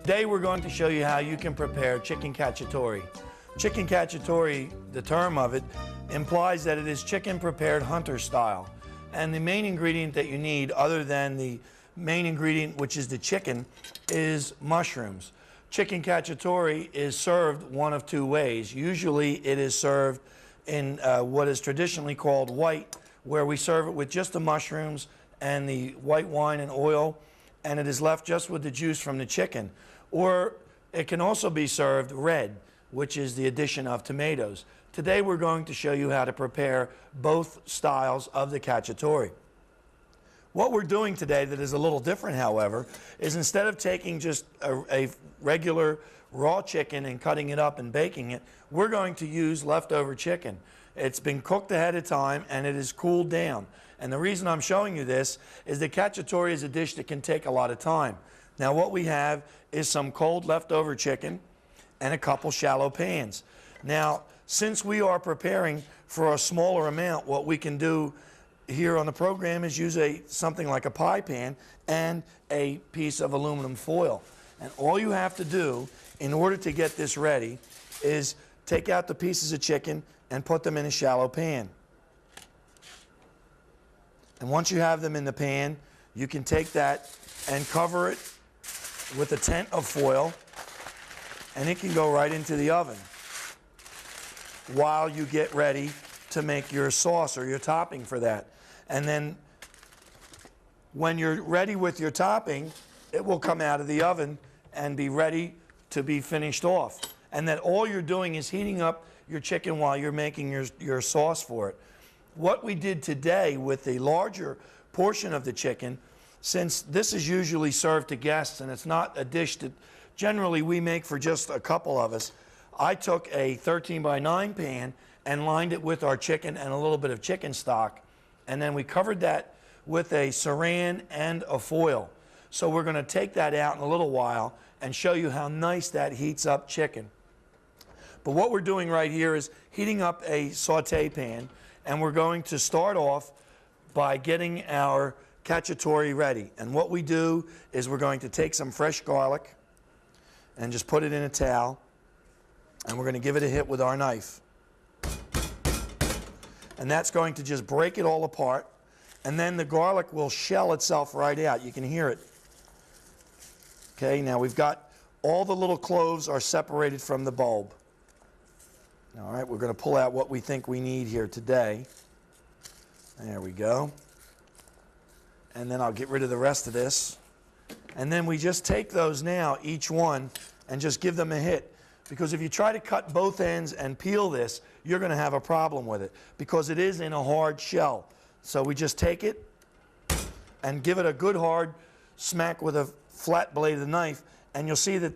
Today we're going to show you how you can prepare chicken cacciatore. Chicken cacciatore, the term of it, implies that it is chicken prepared hunter style. And the main ingredient that you need, other than the main ingredient, which is the chicken, is mushrooms. Chicken cacciatore is served one of two ways. Usually it is served in what is traditionally called white, where we serve it with just the mushrooms and the white wine and oil, and it is left just with the juice from the chicken. Or it can also be served red, which is the addition of tomatoes. Today we're going to show you how to prepare both styles of the cacciatore. What we're doing today that is a little different, however, is instead of taking just a regular raw chicken and cutting it up and baking it, we're going to use leftover chicken. It's been cooked ahead of time and it is cooled down. And the reason I'm showing you this is that cacciatore is a dish that can take a lot of time. Now what we have is some cold leftover chicken and a couple shallow pans. Now, since we are preparing for a smaller amount, what we can do here on the program is use something like a pie pan and a piece of aluminum foil. And all you have to do in order to get this ready is take out the pieces of chicken and put them in a shallow pan. And once you have them in the pan, you can take that and cover it with a tent of foil, and it can go right into the oven while you get ready to make your sauce or your topping for that. And then when you're ready with your topping, it will come out of the oven and be ready to be finished off. And that all you're doing is heating up your chicken while you're making your sauce for it. What we did today with the larger portion of the chicken, since this is usually served to guests and it's not a dish that generally we make for just a couple of us, I took a 13x9 pan and lined it with our chicken and a little bit of chicken stock, and then we covered that with a saran and a foil. So we're going to take that out in a little while and show you how nice that heats up chicken. But what we're doing right here is heating up a saute pan, and we're going to start off by getting our cacciatore ready. And what we do is we're going to take some fresh garlic and just put it in a towel, and we're going to give it a hit with our knife. And that's going to just break it all apart, and then the garlic will shell itself right out. You can hear it. Okay, now we've got all the little cloves are separated from the bulb. All right, we're going to pull out what we think we need here today. There we go. And then I'll get rid of the rest of this. And then we just take those now, each one, and just give them a hit. Because if you try to cut both ends and peel this, you're going to have a problem with it, because it is in a hard shell. So we just take it and give it a good hard smack with a flat blade of the knife, and you'll see that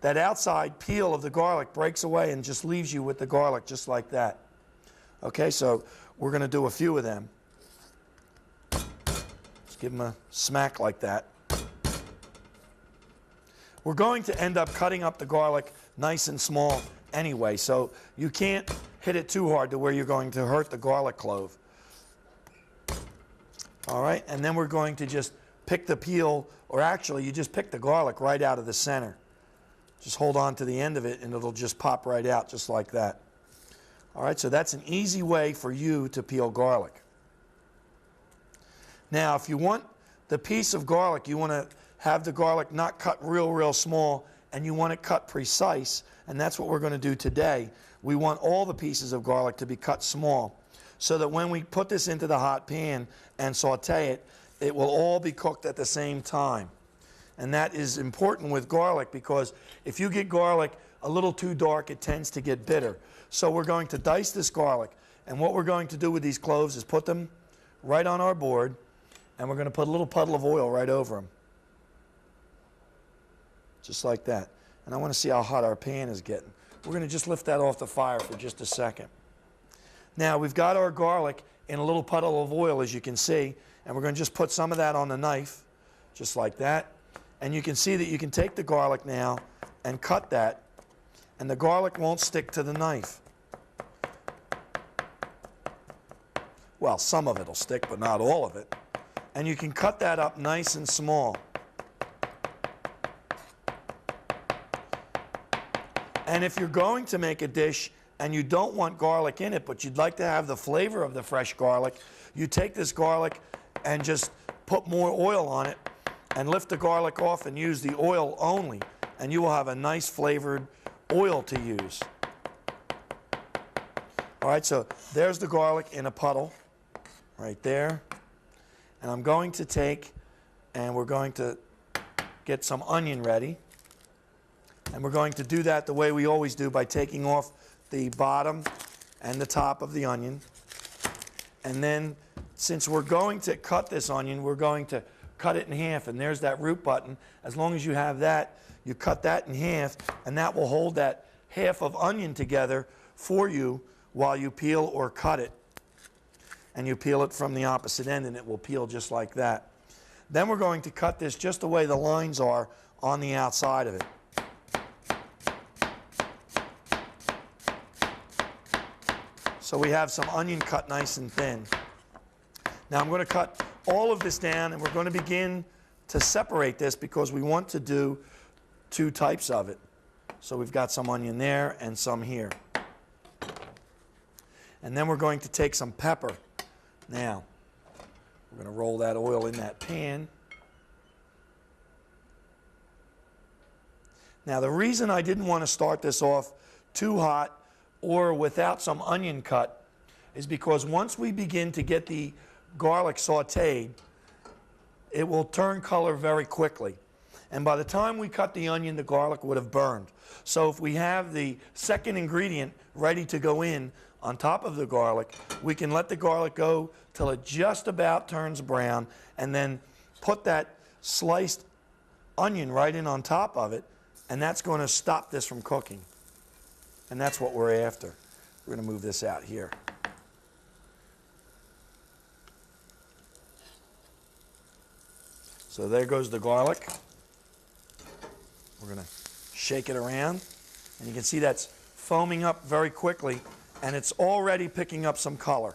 that outside peel of the garlic breaks away and just leaves you with the garlic just like that. Okay, so we're going to do a few of them. Just give them a smack like that. We're going to end up cutting up the garlic nice and small anyway, so you can't hit it too hard to where you're going to hurt the garlic clove. All right, and then we're going to just pick the peel, or actually you just pick the garlic right out of the center. Just hold on to the end of it and it'll just pop right out just like that. All right, so that's an easy way for you to peel garlic. Now, if you want the piece of garlic, you want to have the garlic not cut real small, and you want it cut precise, and that's what we're going to do today. We want all the pieces of garlic to be cut small, so that when we put this into the hot pan and saute it, it will all be cooked at the same time. And that is important with garlic, because if you get garlic a little too dark, it tends to get bitter. So we're going to dice this garlic, and what we're going to do with these cloves is put them right on our board, and we're going to put a little puddle of oil right over them. Just like that. And I want to see how hot our pan is getting. We're going to just lift that off the fire for just a second. Now we've got our garlic in a little puddle of oil, as you can see, and we're going to just put some of that on the knife, just like that. And you can see that you can take the garlic now and cut that, and the garlic won't stick to the knife. Well, some of it will stick, but not all of it. And you can cut that up nice and small. And if you're going to make a dish and you don't want garlic in it, but you'd like to have the flavor of the fresh garlic, you take this garlic and just put more oil on it and lift the garlic off and use the oil only, and you will have a nice flavored oil to use. All right, so there's the garlic in a puddle right there. And I'm going to take, and we're going to get some onion ready. And we're going to do that the way we always do, by taking off the bottom and the top of the onion. And then, since we're going to cut this onion, we're going to cut it in half. And there's that root button. As long as you have that, you cut that in half, and that will hold that half of onion together for you while you peel or cut it. And you peel it from the opposite end, and it will peel just like that. Then we're going to cut this just the way the lines are on the outside of it. So we have some onion cut nice and thin. Now I'm going to cut all of this down, and we're going to begin to separate this because we want to do two types of it. So we've got some onion there and some here. And then we're going to take some pepper. Now, we're going to roll that oil in that pan. Now, the reason I didn't want to start this off too hot or without some onion cut is because once we begin to get the garlic sauteed, it will turn color very quickly. And by the time we cut the onion, the garlic would have burned. So if we have the second ingredient ready to go in on top of the garlic, we can let the garlic go till it just about turns brown, and then put that sliced onion right in on top of it, and that's going to stop this from cooking. And that's what we're after. We're going to move this out here. So there goes the garlic. We're going to shake it around, and you can see that's foaming up very quickly, and it's already picking up some color.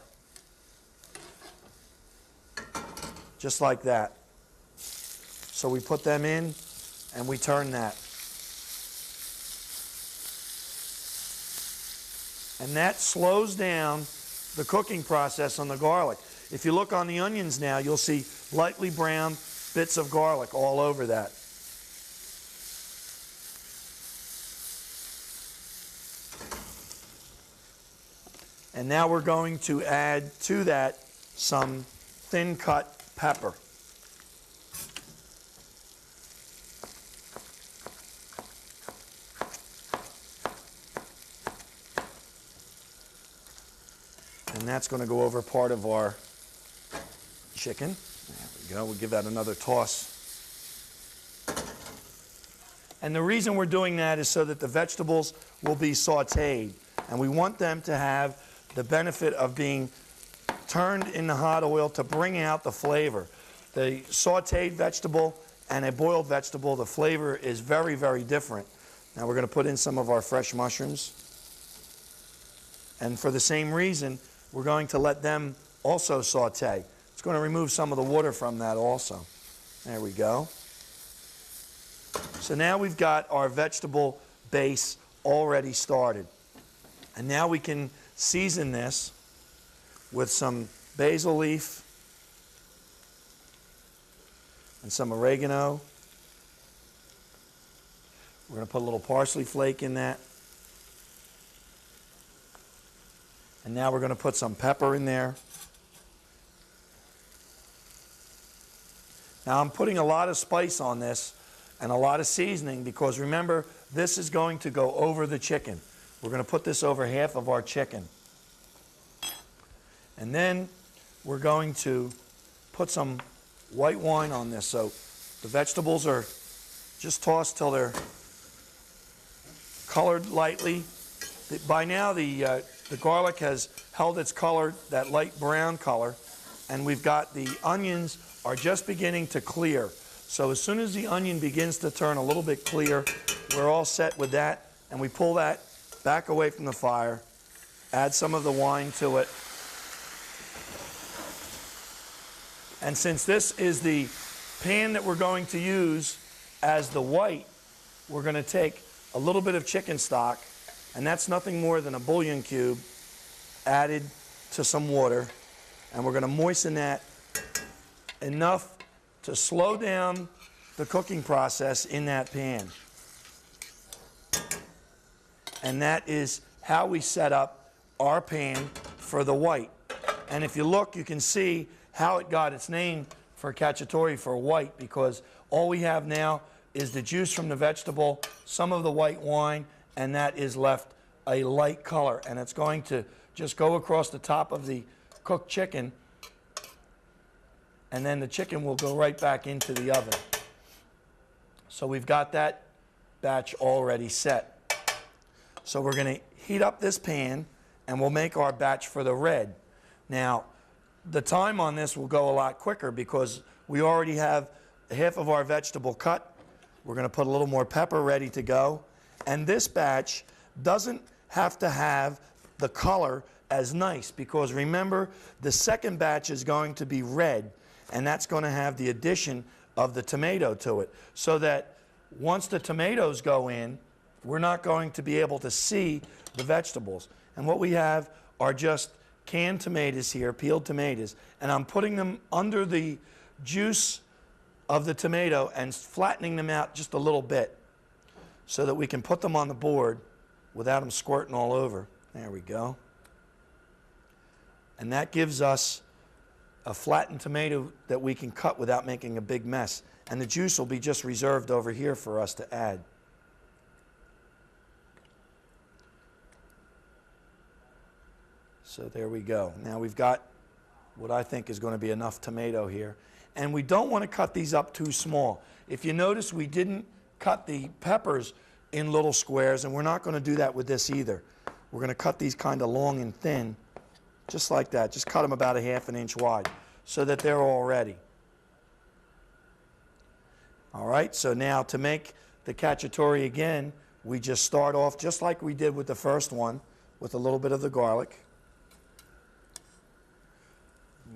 Just like that. So we put them in, and we turn that. And that slows down the cooking process on the garlic. If you look on the onions now, you'll see lightly browned bits of garlic all over that. And now we're going to add to that some thin cut pepper. And that's going to go over part of our chicken. There we go. We'll give that another toss. And the reason we're doing that is so that the vegetables will be sauteed. And we want them to have the benefit of being turned in the hot oil to bring out the flavor. The sauteed vegetable and a boiled vegetable, the flavor is very, very different. Now we're going to put in some of our fresh mushrooms. And for the same reason, we're going to let them also saute. It's going to remove some of the water from that also. There we go. So now we've got our vegetable base already started. And now we can season this with some basil leaf and some oregano. We're going to put a little parsley flake in that. And now we're going to put some pepper in there. Now I'm putting a lot of spice on this and a lot of seasoning because remember, this is going to go over the chicken. We're going to put this over half of our chicken. And then we're going to put some white wine on this. So the vegetables are just tossed till they're colored lightly. By now the garlic has held its color, that light brown color, and we've got the onions are just beginning to clear. So as soon as the onion begins to turn a little bit clear, we're all set with that, and we pull that back away from the fire, add some of the wine to it. And since this is the pan that we're going to use as the white, we're going to take a little bit of chicken stock, and that's nothing more than a bouillon cube added to some water, and we're going to moisten that enough to slow down the cooking process in that pan. And that is how we set up our pan for the white. And if you look, you can see how it got its name for cacciatore, for white, because all we have now is the juice from the vegetable, some of the white wine, and that is left a light color. And it's going to just go across the top of the cooked chicken, and then the chicken will go right back into the oven. So we've got that batch already set. So we're going to heat up this pan, and we'll make our batch for the red. Now, the time on this will go a lot quicker because we already have half of our vegetable cut. We're going to put a little more pepper ready to go. And this batch doesn't have to have the color as nice, because remember, the second batch is going to be red, and that's going to have the addition of the tomato to it, so that once the tomatoes go in, we're not going to be able to see the vegetables. And what we have are just canned tomatoes here, peeled tomatoes, and I'm putting them under the juice of the tomato and flattening them out just a little bit so that we can put them on the board without them squirting all over. There we go. And that gives us a flattened tomato that we can cut without making a big mess. And the juice will be just reserved over here for us to add. So there we go. Now we've got what I think is going to be enough tomato here. And we don't want to cut these up too small. If you notice, we didn't cut the peppers in little squares, and we're not going to do that with this either. We're going to cut these kind of long and thin, just like that. Just cut them about 1/2 inch wide so that they're all ready. All right, so now to make the cacciatore again, we just start off just like we did with the first one, with a little bit of the garlic.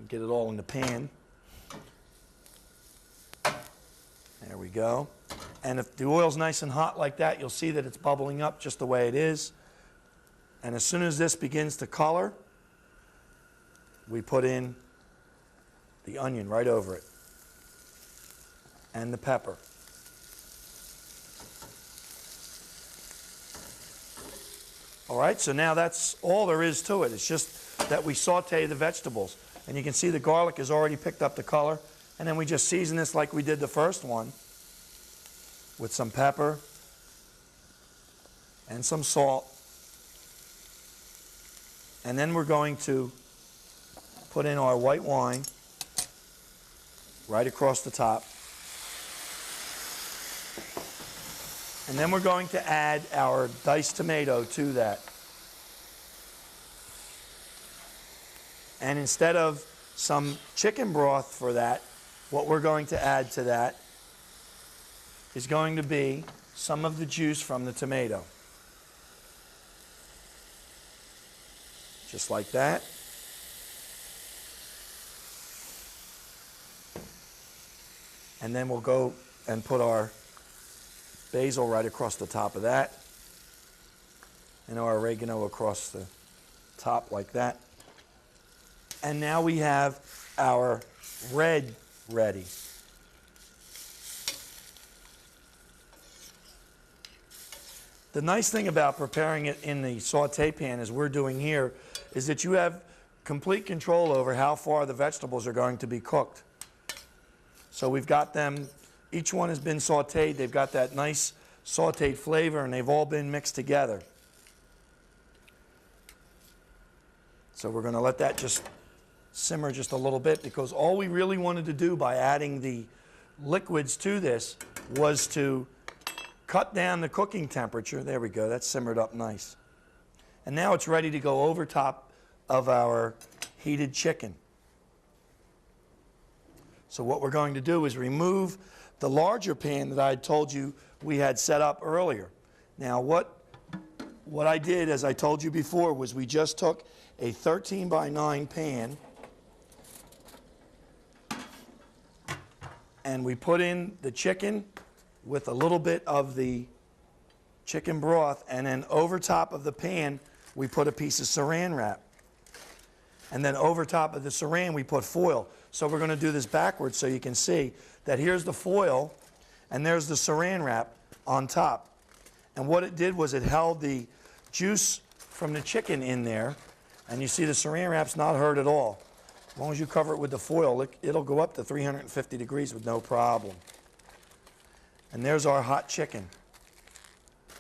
Get it all in the pan. There we go. And if the oil's nice and hot like that, you'll see that it's bubbling up just the way it is. And as soon as this begins to color, we put in the onion right over it, and the pepper. All right, so now that's all there is to it. It's just that we saute the vegetables. And you can see the garlic has already picked up the color. And then we just season this like we did the first one with some pepper and some salt. And then we're going to put in our white wine right across the top. And then we're going to add our diced tomato to that. And instead of some chicken broth for that, what we're going to add to that is going to be some of the juice from the tomato. Just like that. And then we'll go and put our basil right across the top of that, and our oregano across the top like that. And now we have our red ready. The nice thing about preparing it in the saute pan, as we're doing here, is that you have complete control over how far the vegetables are going to be cooked. So we've got them, each one has been sauteed, they've got that nice sauteed flavor, and they've all been mixed together. So we're going to let that just simmer just a little bit, because all we really wanted to do by adding the liquids to this was to cut down the cooking temperature. There we go, that's simmered up nice. And now it's ready to go over top of our heated chicken. So what we're going to do is remove the larger pan that I had told you we had set up earlier. Now what I did, as I told you before, was we just took a 13x9 pan and we put in the chicken with a little bit of the chicken broth, and then over top of the pan, we put a piece of saran wrap. And then over top of the saran, we put foil. So we're going to do this backwards so you can see that here's the foil, and there's the saran wrap on top. And what it did was it held the juice from the chicken in there, and you see the saran wrap's not hurt at all. As long as you cover it with the foil, it'll go up to 350 degrees with no problem. And there's our hot chicken.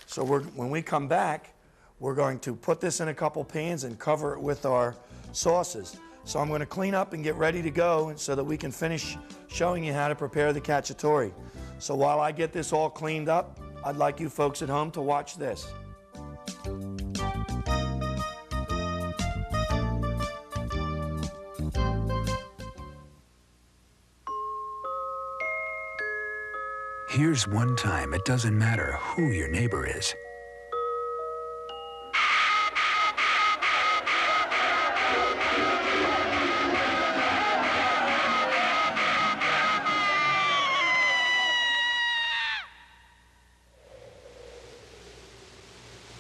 So when we come back, we're going to put this in a couple pans and cover it with our sauces. So I'm going to clean up and get ready to go so that we can finish showing you how to prepare the cacciatore. So while I get this all cleaned up, I'd like you folks at home to watch this. Here's one time it doesn't matter who your neighbor is.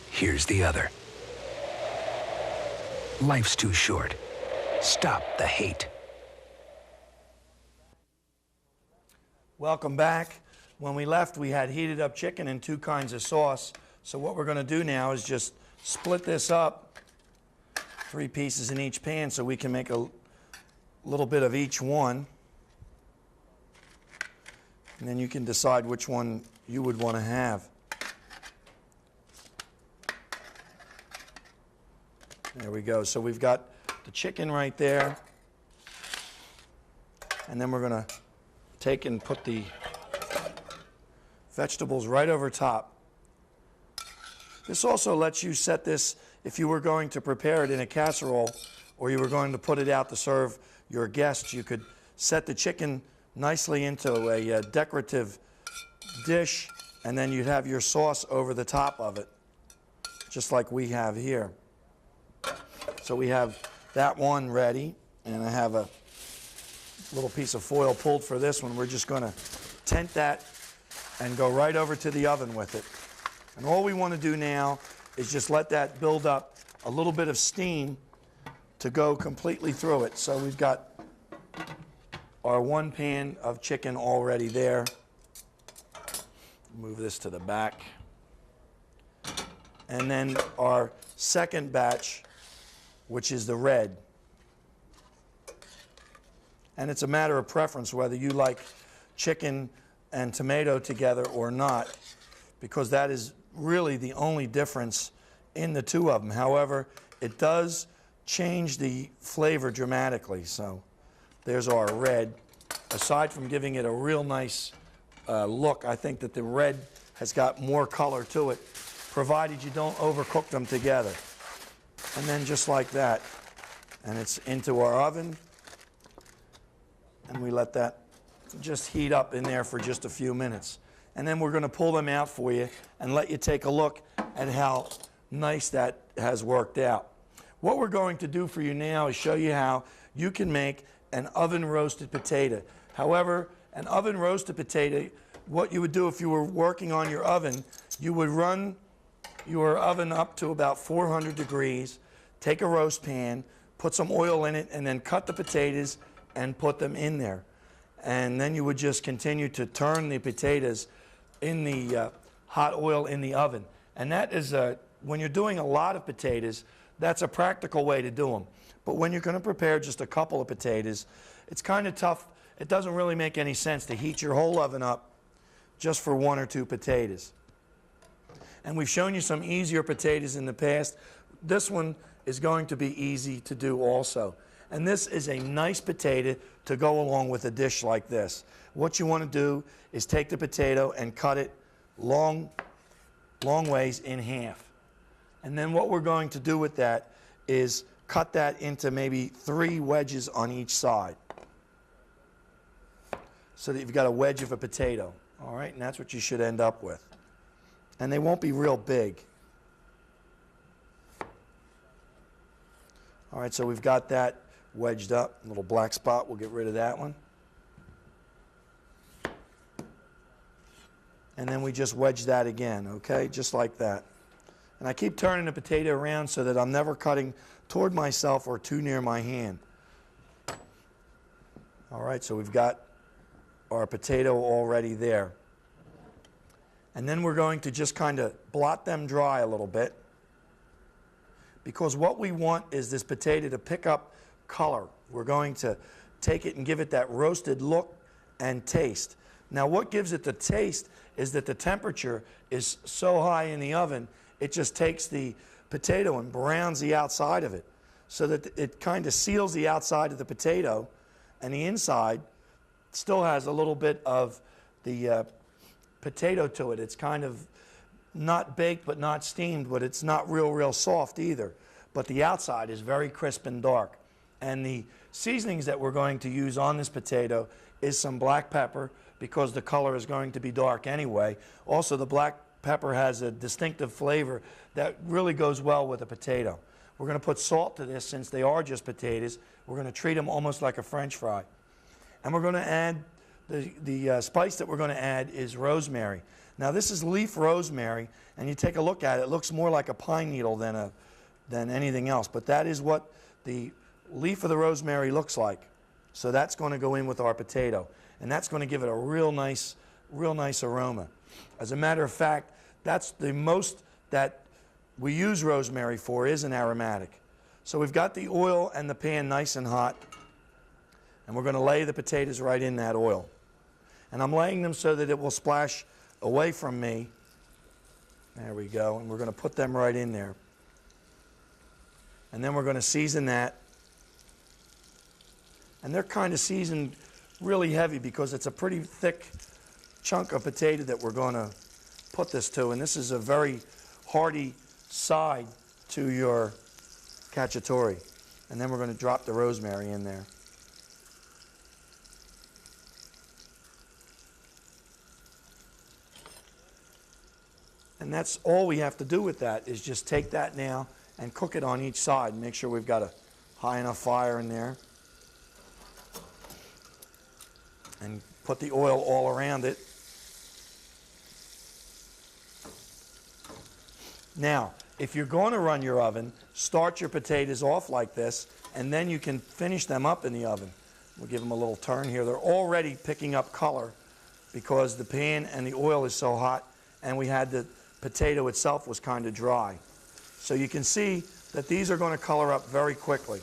Here's the other. Life's too short. Stop the hate. Welcome back. When we left, we had heated up chicken and 2 kinds of sauce. So what we're going to do now is just split this up, 3 pieces in each pan, so we can make a little bit of each one. And then you can decide which one you would want to have. There we go. So we've got the chicken right there. And then we're going to take and put the vegetables right over top. This also lets you set this, if you were going to prepare it in a casserole or you were going to put it out to serve your guests, you could set the chicken nicely into a decorative dish, and then you'd have your sauce over the top of it, just like we have here. So we have that one ready, and I have a little piece of foil pulled for this one. We're just going to tent that and go right over to the oven with it. And all we want to do now is just let that build up a little bit of steam to go completely through it. So we've got our 1 pan of chicken already there. Move this to the back. And then our second batch, which is the red. And it's a matter of preference whether you like chicken and tomato together or not, because that is really the only difference in the 2 of them. However, it does change the flavor dramatically. So there's our red. Aside from giving it a real nice look, I think that the red has got more color to it, provided you don't overcook them together. And then just like that, and it's into our oven, and we let that just heat up in there for just a few minutes. And then we're going to pull them out for you and let you take a look at how nice that has worked out. What we're going to do for you now is show you how you can make an oven roasted potato. However, an oven roasted potato, what you would do if you were working on your oven, you would run your oven up to about 400 degrees, take a roast pan, put some oil in it, and then cut the potatoes and put them in there. And then you would just continue to turn the potatoes in the hot oil in the oven. And that is, when you're doing a lot of potatoes, that's a practical way to do them. But when you're going to prepare just a couple of potatoes, it's kind of tough. It doesn't really make any sense to heat your whole oven up just for 1 or 2 potatoes. And we've shown you some easier potatoes in the past. This one is going to be easy to do also. And this is a nice potato to go along with a dish like this. What you want to do is take the potato and cut it long ways in half. And then what we're going to do with that is cut that into maybe 3 wedges on each side, so that you've got a wedge of a potato. All right, and that's what you should end up with. And they won't be real big. All right, so we've got that wedged up. A little black spot, we'll get rid of that one. and then we just wedge that again, okay? Just like that. And I keep turning the potato around so that I'm never cutting toward myself or too near my hand. All right, so we've got our potato already there. And then we're going to just kind of blot them dry a little bit, because what we want is this potato to pick up color. We're going to take it and give it that roasted look and taste. Now what gives it the taste is that the temperature is so high in the oven, it just takes the potato and browns the outside of it, so that it kind of seals the outside of the potato, and the inside still has a little bit of the potato to it. It's kind of not baked but not steamed, but it's not real soft either. But the outside is very crisp and dark. And the seasonings that we're going to use on this potato is some black pepper, because the color is going to be dark anyway. Also, the black pepper has a distinctive flavor that really goes well with a potato. We're going to put salt to this, since they are just potatoes. We're going to treat them almost like a French fry. And we're going to add, the spice that we're going to add is rosemary. Now this is leaf rosemary, and you take a look at it, it looks more like a pine needle than anything else. But that is what the leaf of the rosemary looks like. So that's going to go in with our potato, and that's going to give it a real nice aroma. As a matter of fact, that's the most that we use rosemary for, is an aromatic. So we've got the oil and the pan nice and hot, and we're going to lay the potatoes right in that oil. And I'm laying them so that it will splash away from me. There we go. And we're going to put them right in there. And then we're going to season that. And they're kind of seasoned really heavy, because it's a pretty thick chunk of potato that we're going to put this to. And this is a very hearty side to your cacciatore. And then we're going to drop the rosemary in there. And that's all we have to do with that, is just take that now and cook it on each side. Make sure we've got a high enough fire in there. And put the oil all around it. Now, if you're going to run your oven, start your potatoes off like this, and then you can finish them up in the oven. We'll give them a little turn here. They're already picking up color, because the pan and the oil is so hot, and we had the potato itself was kind of dry. So you can see that these are going to color up very quickly.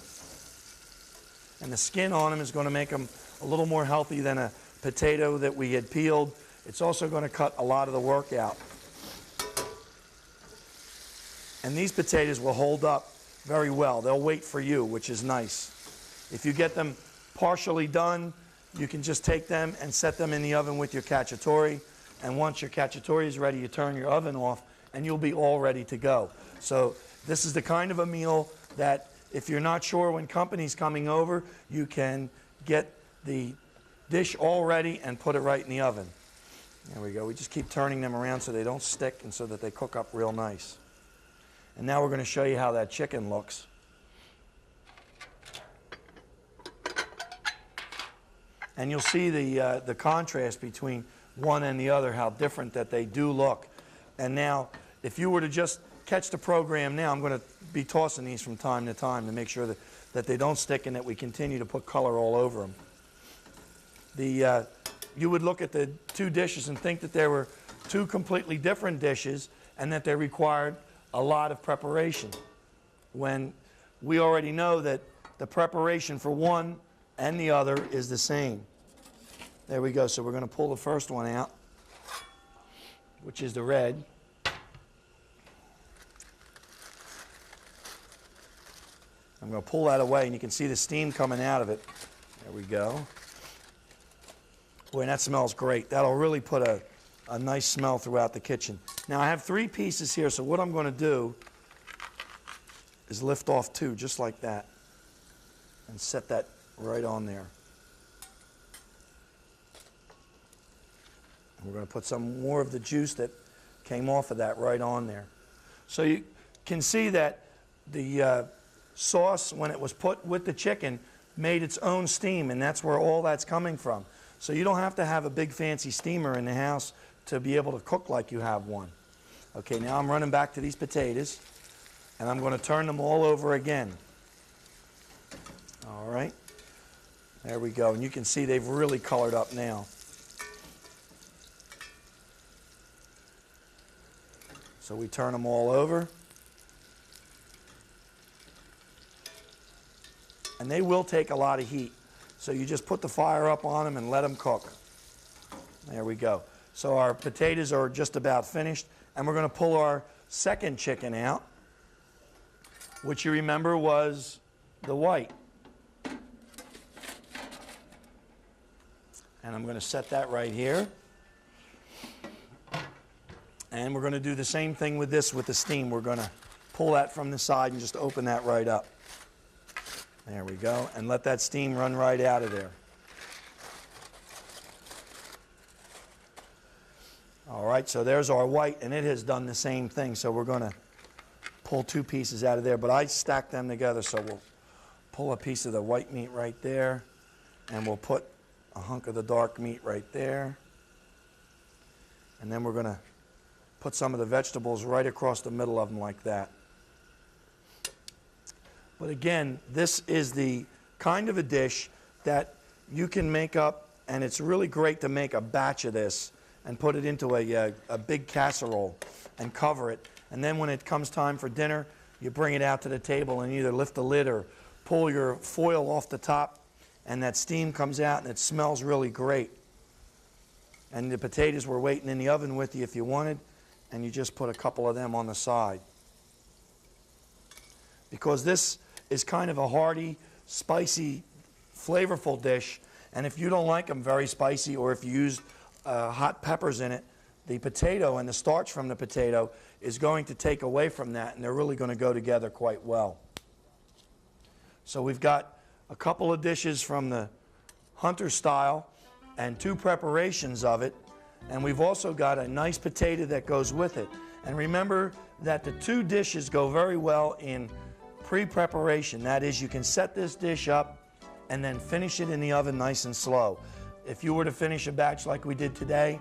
And the skin on them is going to make them a little more healthy than a potato that we had peeled. It's also going to cut a lot of the work out. And these potatoes will hold up very well. They'll wait for you, which is nice. If you get them partially done, you can just take them and set them in the oven with your cacciatore. And once your cacciatore is ready, you turn your oven off, and you'll be all ready to go. So this is the kind of a meal that, if you're not sure when company's coming over, you can get the dish all ready and put it right in the oven. There we go. We just keep turning them around so they don't stick, and so that they cook up real nice. And now we're going to show you how that chicken looks. And you'll see the contrast between one and the other, how different that they do look. And now, if you were to just catch the program now, I'm going to be tossing these from time to time to make sure that they don't stick, and that we continue to put color all over them. You would look at the two dishes and think that there were two completely different dishes, and that they required a lot of preparation, when we already know that the preparation for one and the other is the same. There we go. So we're going to pull the first one out, which is the red. I'm going to pull that away, and you can see the steam coming out of it. There we go. Boy, and that smells great. That'll really put a nice smell throughout the kitchen. Now, I have 3 pieces here, so what I'm going to do is lift off 2, just like that, and set that right on there. We're going to put some more of the juice that came off of that right on there. So you can see that the sauce, when it was put with the chicken, made its own steam, and that's where all that's coming from. So you don't have to have a big fancy steamer in the house to be able to cook like you have one. Okay, now I'm running back to these potatoes, and I'm going to turn them all over again. All right, there we go, and you can see they've really colored up now. So we turn them all over. And they will take a lot of heat. So you just put the fire up on them and let them cook. There we go. So our potatoes are just about finished, and we're going to pull our second chicken out, which you remember was the white. And I'm going to set that right here. And we're going to do the same thing with this with the steam. We're going to pull that from the side and just open that right up. There we go. And let that steam run right out of there. All right, so there's our white, and it has done the same thing. So we're going to pull two pieces out of there, but I stacked them together, so we'll pull a piece of the white meat right there, and we'll put a hunk of the dark meat right there. And then we're going to put some of the vegetables right across the middle of them like that. But again, this is the kind of a dish that you can make up, and it's really great to make a batch of this and put it into a big casserole and cover it. And then when it comes time for dinner, you bring it out to the table and either lift the lid or pull your foil off the top, and that steam comes out and it smells really great. And the potatoes were waiting in the oven with you if you wanted, and you just put a couple of them on the side. Because this is kind of a hearty, spicy, flavorful dish, and if you don't like them very spicy, or if you use hot peppers in it, the potato and the starch from the potato is going to take away from that, and they're really going to go together quite well. So we've got a couple of dishes from the Hunter style and two preparations of it, and we've also got a nice potato that goes with it. And remember that the two dishes go very well in pre-preparation. That is, you can set this dish up and then finish it in the oven nice and slow. If you were to finish a batch like we did today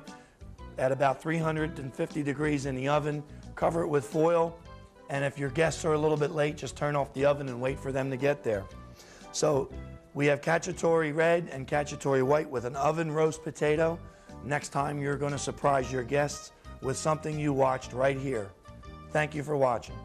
at about 350 degrees in the oven, cover it with foil, and if your guests are a little bit late, just turn off the oven and wait for them to get there. So we have cacciatore red and cacciatore white with an oven roast potato. Next time you're going to surprise your guests with something you watched right here. Thank you for watching.